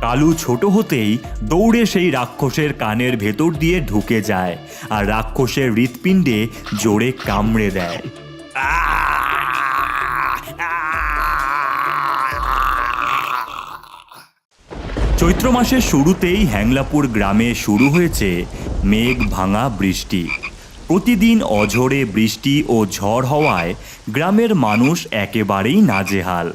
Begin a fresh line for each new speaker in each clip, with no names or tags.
কালু ছোট হতেই দৌড়ে সেই রাক্ষসের কানের ভেতর দিয়ে ঢুকে যায় আর রাক্ষসের হৃৎপিণ্ডে জোরে কামড়ে দেয়। চৈত্র মাসের শুরুতেই হ্যাংলাপুর গ্রামে শুরু হয়েছে মেঘ ভাঙা বৃষ্টি। প্রতিদিন অঝোরে বৃষ্টি ও ঝড় হওয়ায় গ্রামের মানুষ একেবারেই নাজেহাল।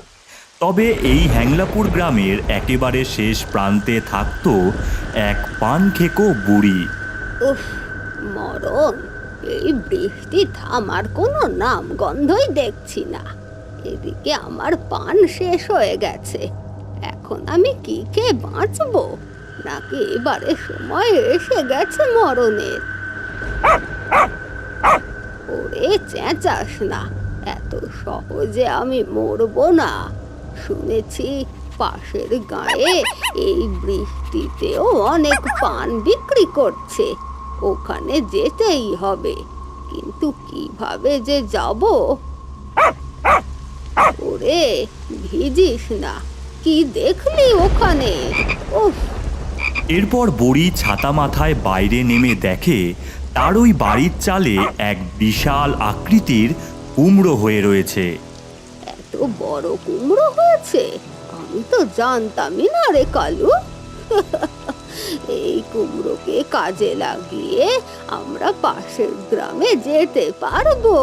তবে এই হ্যাংলাপুর গ্রামের একেবারে শেষ প্রান্তে থাকত এক পানখেকো বুড়ি।
উফ, মরণ! এই বৃষ্টি থামার কোনো নাম গন্ধই দেখছি না। এদিকে আমার পান শেষ হয়ে গেছে। এখন আমি কি খেয়ে বাঁচবো? নাকি এবারে সময় এসে গেছে মরণের? ওরে চেঁচাস না, এত সহজে আমি মরবো না। শুনেছি পাশের গায়ে এই বৃষ্টিতেও অনেক পান বিক্রি করছে, ওখানে যেতেই হবে। কিন্তু কিভাবে যে যাব? ওরে ভিজিস না, কি দেখলি ওখানে? উফ!
এরপর বুড়ি ছাতা মাথায় বাইরে নেমে দেখে তার ওই বাড়ির চালে এক বিশাল আকৃতির কুমড়ো হয়ে রয়েছে।
এত বড় কুমড়ো হয়েছে? আমি তো জানতামই না রে কালু। এই কুমড়োকে কাজে লাগিয়ে আমরা পাশের গ্রামে যেতে পারবো।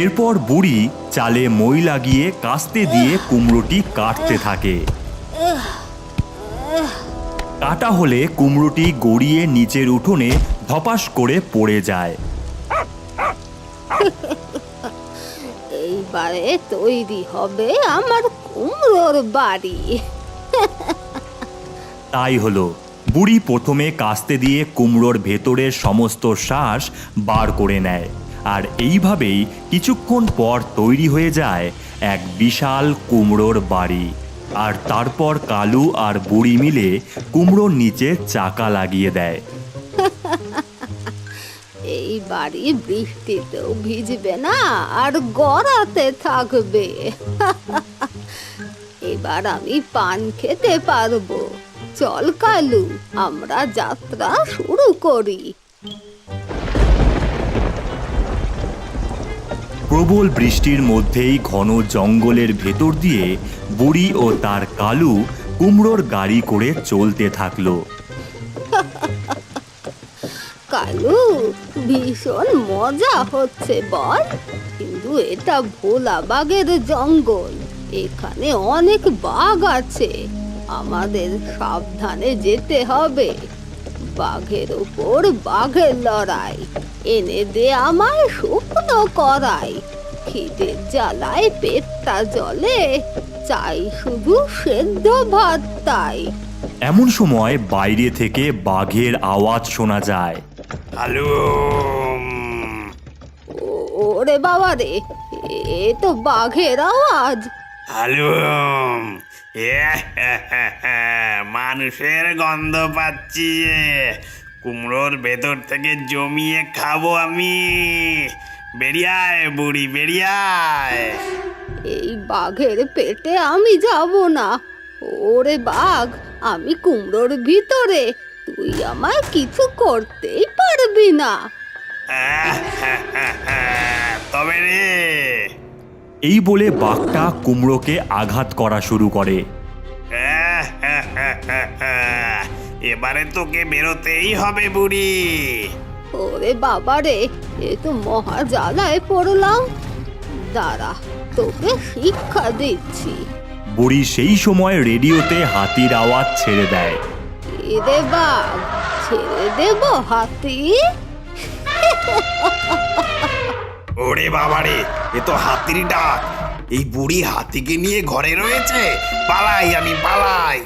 এরপর বুড়ি চালে মই লাগিয়ে কাস্তে দিয়ে কুমড়োটি কাটতে থাকে। কাটা হলে কুমড়োটি গড়িয়ে নিচের উঠোনে ধপাস করে পড়ে যায়।
এইবারে তৈরি হবে আমার কুমড়োর বাড়ি।
তাই হলো, বুড়ি প্রথমে কাস্তে দিয়ে কুমড়োর ভেতরের সমস্ত শ্বাস বার করে নেয়, আর এইভাবেই কিছুক্ষণ পর তৈরি হয়ে যায় এক বিশাল কুমড়োর বাড়ি। আর তারপর কালু আর বুড়ি মিলে কুমড়োর নিচে চাকা লাগিয়ে দেয়।
এই বাড়ি বৃষ্টিতেও ভিজবে না আর গড়াতে থাকবে। এবার আমি পান খেতে পারবো। চল কালু, আমরা যাত্রা শুরু করি।
প্রবল বৃষ্টির মধ্যেই ঘন জঙ্গলের ভেতর দিয়ে বুড়ি ও তার কালু কুমড়োর গাড়ি করে চলতে থাকলো।
কালু, ভীষণ মজা হচ্ছে বল, কিন্তু এটা ভোলা বাঘের জঙ্গল। এখানে অনেক বাঘ আছে, আমাদের সাবধানে যেতে হবে। বাঘের ওপর বাঘের লড়াই, এনে দে আমায় শুকনো করাই। খিদের জ্বালায় পেটটা জ্বলে, চাই শুধু সেদ্ধ ভাত তাই।
এমন সময় বাইরে থেকে বাঘের আওয়াজ শোনা যায়।
হ্যালো,
ওরে বাবা রে, এ তো বাঘের আওয়াজ।
হ্যালো, মানুষের গন্ধ পাচ্ছি। কুমড়োর ভেতর থেকে জমিয়ে খাবো আমি। বেরিয়ায় বুড়ি, বেরিয়ায়।
এই বাঘের পেটে আমি যাব না। ওরে বাঘ, আমি কুমড়োর ভিতরে, তুই আমায় কিছু করতেই পারবি না।
তবে রে,
এই বলে বাঘটা কুমড়োকে আঘাত করা শুরু করে।
এবারে তোকে বেরোতেই হবে বুড়ি।
ওরে বাবা রে, এ তো মহা জ্বালায় পড়লাম। দাঁড়া, তোকে শিক্ষা দিচ্ছি।
বুড়ি সেই সময় রেডিওতে হাতির আওয়াজ ছেড়ে দেয়।
এরে বাঘ, ছেড়ে দেব হাতি?
ওরে বাবারে, এ তো হাতির ডাক। এই বুড়ি হাতিকে নিয়ে ঘরে রয়েছে। পালাই, আমি পালাই।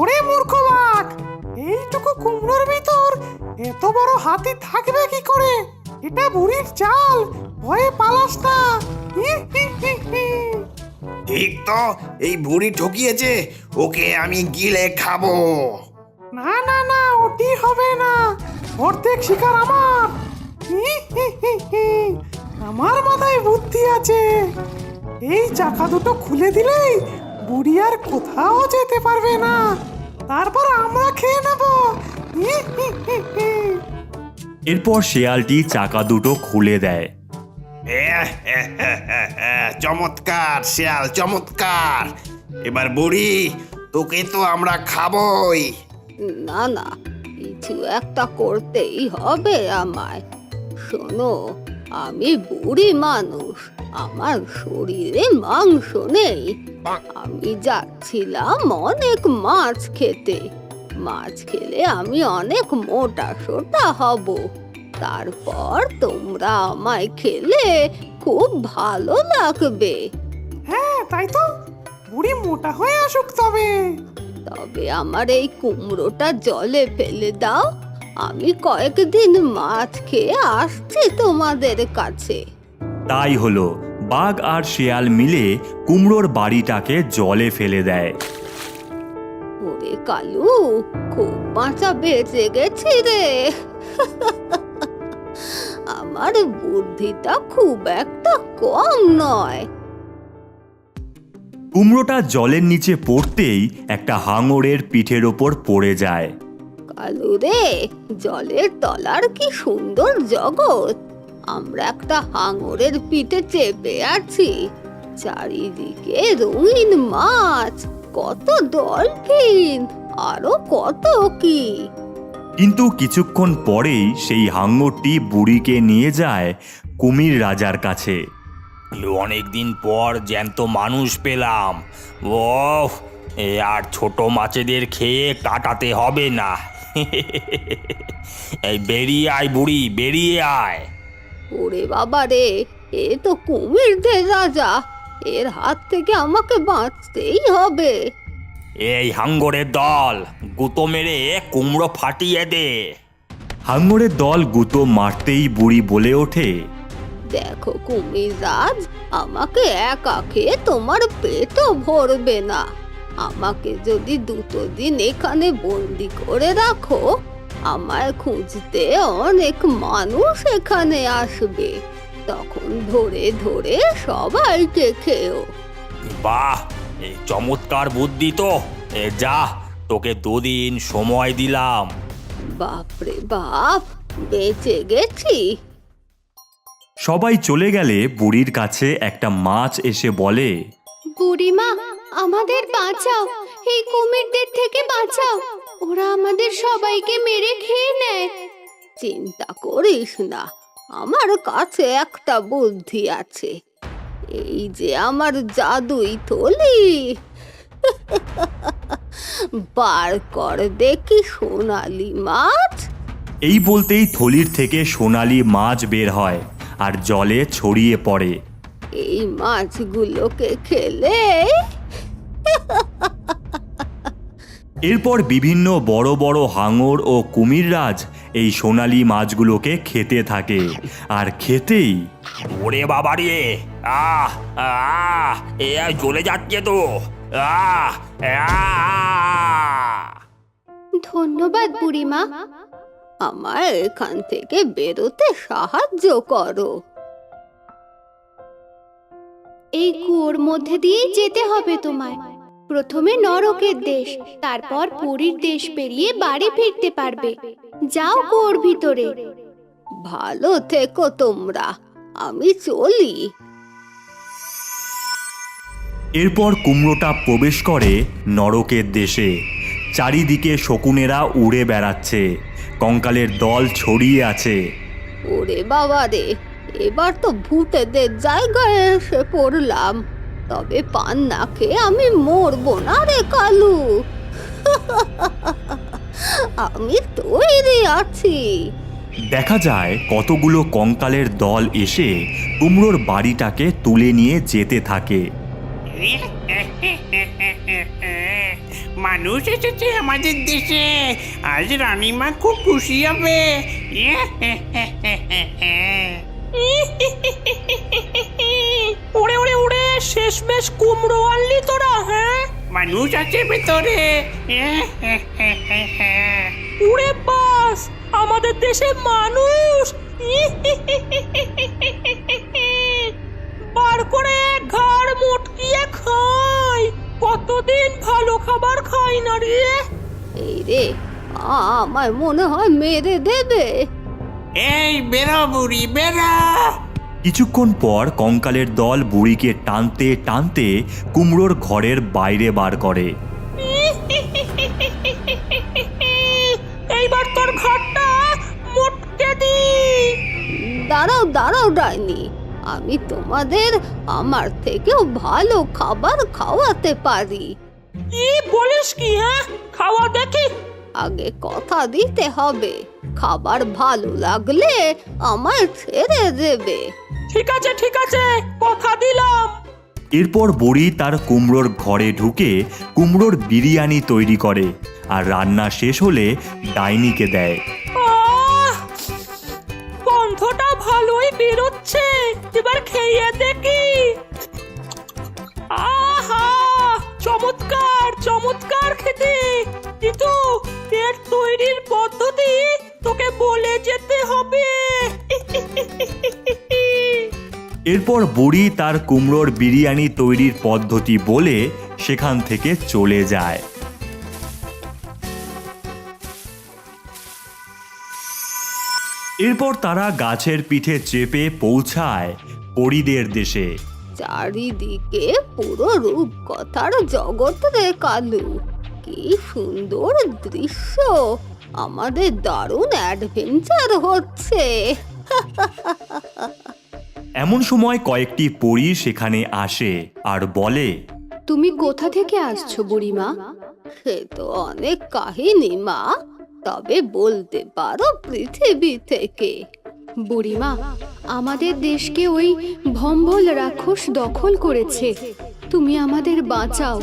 ওরে মূর্খ বাঘ, এইটুকু কুমড়োর ভিতর এত বড় হাতি থাকবে কি করে? এটা বুড়ির চাল, ভয়ে পালাস না।
ঠিক তো, এই বুড়ি ঠকিয়েছে, ওকে আমি গিলে খাবো।
না না না, ওটি হবে না। অর্ধেক শিকার আমার। আমার মাথায় বুদ্ধি আছে। এই চাকা দুটো খুলে দিলেই বুড়ি আর কোথাও যেতে পারবে না। তারপর আমরা খেয়ে নেব।
এরপর শেয়ালটি চাকা দুটো খুলে দেয়।
চমৎকার শিয়াল, চমৎকার। এবার বুড়ি, তোকে তো আমরা খাবই।
না না, কিছু একটা করতেই হবে আমায়। শোনো, আমি বুড়ি মানুষ, আমার শরীরে মাংস নেই। আমি যাচ্ছিলাম অনেক মাছ খেতে। মাছ খেলে আমি অনেক মোটা সোটা হব। তারপর তোমরা আমায় খেলে খুব ভালো লাগবে।
হ্যাঁ, তাই তো। বুড়ি মোটা হয়ে আসুক তবে।
তবে আমার এই কুমড়োটা জলে ফেলে দাও, আমি কয়েকদিন মাছ খেয়ে আসছি তোমাদের কাছে।
তাই হলো, বাঘ আর শেয়াল মিলে কুমড়োর বাড়িটাকে জলে ফেলে দেয়।
ওরে কালু, খুব বাঁচা বেঁচে গেছি রে। আমার বুদ্ধিটা খুব একটা কম নয়।
কুমড়োটা জলের নিচে পড়তেই একটা হাঙরের পিঠের ওপর পড়ে যায়।
কালু রে, জলের তলার কি সুন্দর জগৎ। আমরা একটা হাঙরের পিঠে চেপে আছি। চারিদিকে রঙিন মাছ, কত ডলফিন, আরো কত কি।
কিন্তু কিছুক্ষণ পরেই সেই হাঙরটি বুড়িকে নিয়ে যায় কুমির রাজার কাছে।
অনেকদিন পর জ্যান্ত মানুষ পেলাম। ওহ, এ আর ছোট মাছেদের খেয়ে কাটাতে হবে না। এই বেরিয়ে আয় বুড়ি, বেরিয়ে আয়।
ওরে বাবা রে, এ তো কুমিরদের রাজা। এর হাত থেকে আমাকে বাঁচতেই হবে।
এই হাঙ্গরের দল, গুঁতো মেরে কুমড়ো ফাটিয়ে দে।
হাঙরের দল গুঁতো মারতেই বুড়ি বলে ওঠে,
দেখো কুমির রাজ, আমাকে একা খেয়ে তোমার পেটও ভরবে না। আমাকে যদি 2 দিন এখানে বন্দি করে রাখো, আমায় খুঁজতে অনেক মানুষ এখানে আসবে। তখন ধরে ধরে সবাইকে খেও।
বাহ, এই চমৎকার বুদ্ধি তো। যা, তোকে 2 দিন সময় দিলাম।
বাপরে বাপ, বেঁচে গেছি।
সবাই চলে গেলে বুড়ির কাছে একটা মাছ এসে বলে,
বুড়িমা, আমাদের বাঁচাও, এই কুমিরদের থেকে বাঁচাও। ওরা আমাদের সবাইকে মেরে খেয়ে নেয়। চিন্তা করিস না, আমার কাছে একটা বুদ্ধি আছে। এই যে আমার জাদুই থলি, বার কর দেখি সোনালি মাছ।
এই বলতেই থলির থেকে সোনালি মাছ বের হয় আর জলে ছড়িয়ে পড়ে।
এই মাছগুলোকে খেলে
এরপর বিভিন্ন বড় বড় হাঙর ও কুমিররাজ এই সোনালি মাছগুলোকে খেতে থাকে, আর খেতেই
ওরে বাবা রে, আহ আহ, এ জ্বলে যাচ্ছে তো। আহ আহ।
ধন্যবাদ বুড়িমা, আমায় এখান থেকে বেরোতে সাহায্য করো।
এই কুয়োর মধ্যে দিয়েই যেতে হবে তোমায়। প্রথমে নরকের দেশ, তারপর পুরীর দেশ পেরিয়ে বাড়ি ফিরতে পারবে। যাও কুয়োর ভিতরে।
ভালো থেকো তোমরা, আমি চলি।
এরপর কুমড়োটা প্রবেশ করে নরকের দেশে। চারিদিকে শকুনেরা উড়ে বেড়াচ্ছে, কঙ্কালের দল ছড়িয়ে আছে।
ওরে বাবা রে, এবার তো ভূতেদের জায়গায় এসে পড়লাম। তবে পান না খেয়ে আমি মরবো না রে কালু। আমি তৈরি আছি।
দেখা যায় কতগুলো কঙ্কালের দল এসে কুমড়োর বাড়িটাকে তুলে নিয়ে যেতে থাকে।
মানুষ এসেছে আমাদের দেশে, আজ রানীমা খুব খুশি হবে।
উড়ে উড়ে উড়ে শেষমেশ কুমড়ো আনলি তোরা, হ্যাঁ?
মানুষ আছে ভেতরে।
উড়ে বাস, আমাদের দেশে মানুষ। বার বার করে ঘাড় মুটকিয়ে খাই। কতদিন ভালো খাবার খাই না রে।
এই রে, আমায় মনে হয় মেরে দেবে।
এই বেরো বুড়ি বেরো।
কিছুক্ষণ পর কঙ্কালের দল বুড়িকে টানতে টানতে কুমড়োর ঘরের বাইরে বার করে।
এইবার তোর ঘাড়টা মুটকে দি।
দাঁড়াও দাঁড়াও ডাইনি, আমি তোমাদের আমার থেকেও ভালো খাবার খাওয়াতে পারি।
কি বলিস কি? হ্যাঁ, খাওয়া দেখি।
আগে কথা দিতে হবে, খাবার ভালো লাগলে আমায় ছেড়ে দেবে।
ঠিক আছে ঠিক আছে, কথা দিলাম।
এরপর বুড়ি তার কুমড়োর ঘরে ঢুকে কুমড়োর বিরিয়ানি তৈরি করে আর রান্না শেষ হলে ডাইনিকে দেয়।
আহ, গন্ধটা ভালোই বেরোচ্ছে, এবার খেয়ে দেখি। আহা, চমৎকার চমৎকার খেতে। কিন্তু এর তৈরির পদ্ধতি তোকে বলে যেতে হবে।
এরপর বুড়ি তার কুমড়োর বিরিয়ানি তৈরির পদ্ধতি বলে সেখান থেকে চলে যায়। এরপর তারা গাছের পিঠে চেপে পৌঁছায় পরীদের দেশে।
চারিদিকে পুরো রূপকথার জগৎ রে কালু, কি সুন্দর দৃশ্য, আমাদের দারুণ অ্যাডভেঞ্চার হচ্ছে।
এমন সময় কয়েকটি পরী সেখানে আসে আর বলে,
তুমি কোথা থেকে আসছো বুড়িমা?
সে তো অনেক কাহিনী মা, তবে বলতে পারো পৃথিবী থেকে।
বুড়িমা, আমাদের দেশকে ওই ভম্বল রাক্ষস দখল করেছে, তুমি আমাদের বাঁচাও।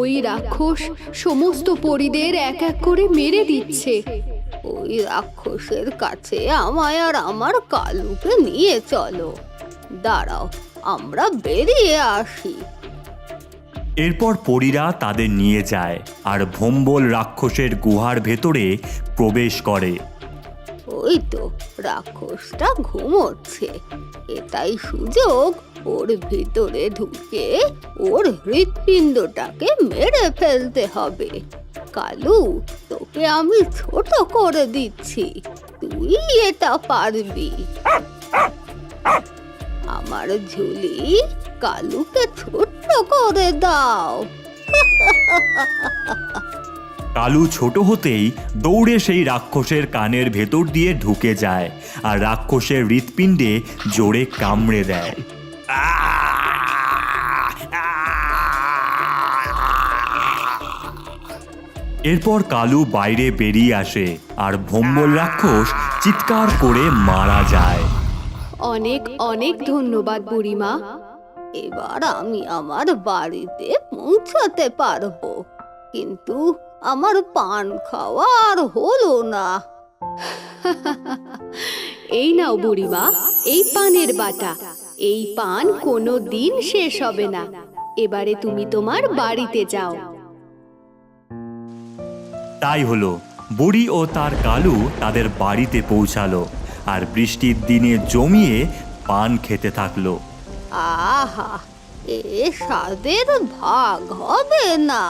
ওই রাক্ষস সমস্ত পরীদের এক এক করে মেরে দিচ্ছে।
ওই রাক্ষসের কাছে আমায় আর আমার কালুকে নিয়ে চলো। দাঁড়াও, আমরা বেরিয়ে আসি।
এরপর পরীরা তাদের নিয়ে যায় আর ভম্বল রাক্ষসের গুহার ভেতরে প্রবেশ করে।
ওই তো রাক্ষসটা ঘুমোচ্ছে, এটাই সুযোগ ওর ভিতরে ঢুকে ওর হৃৎপিণ্ডটাকে মেরে ফেলতে হবে। কালু, তোকে আমি ছোট করে দিচ্ছি, তুই এটা পারবি। আমার ঝুলি, কালুকে ছোট্ট করে দাও।
কালু ছোট হতেই দৌড়ে সেই রাক্ষসের কানের ভেতর দিয়ে ঢুকে যায় আর রাক্ষসের হৃৎপিণ্ডে জোরে কামড়ে দেয়। এরপর কালু বাইরে বেরিয়ে আসে আর ভম্বল রাক্ষস চিৎকার করে মারা যায়।
অনেক অনেক ধন্যবাদ বুড়িমা।
এবার আমি আমার বাড়িতে পৌঁছাতে পারবো, কিন্তু আমার পান খাওয়া আর হলো না।
এই নাও বুড়িমা, এই পানের বাটা। এই পান কোনো দিন শেষ হবে না। এবারে তুমি তোমার বাড়িতে যাও।
তাই হলো, বুড়ি ও তার কালু তাদের বাড়িতে পৌঁছালো আর বৃষ্টির দিনে জমিয়ে পান খেতে থাকলো।
আহা, এ স্বাদের ভাগ হবে না।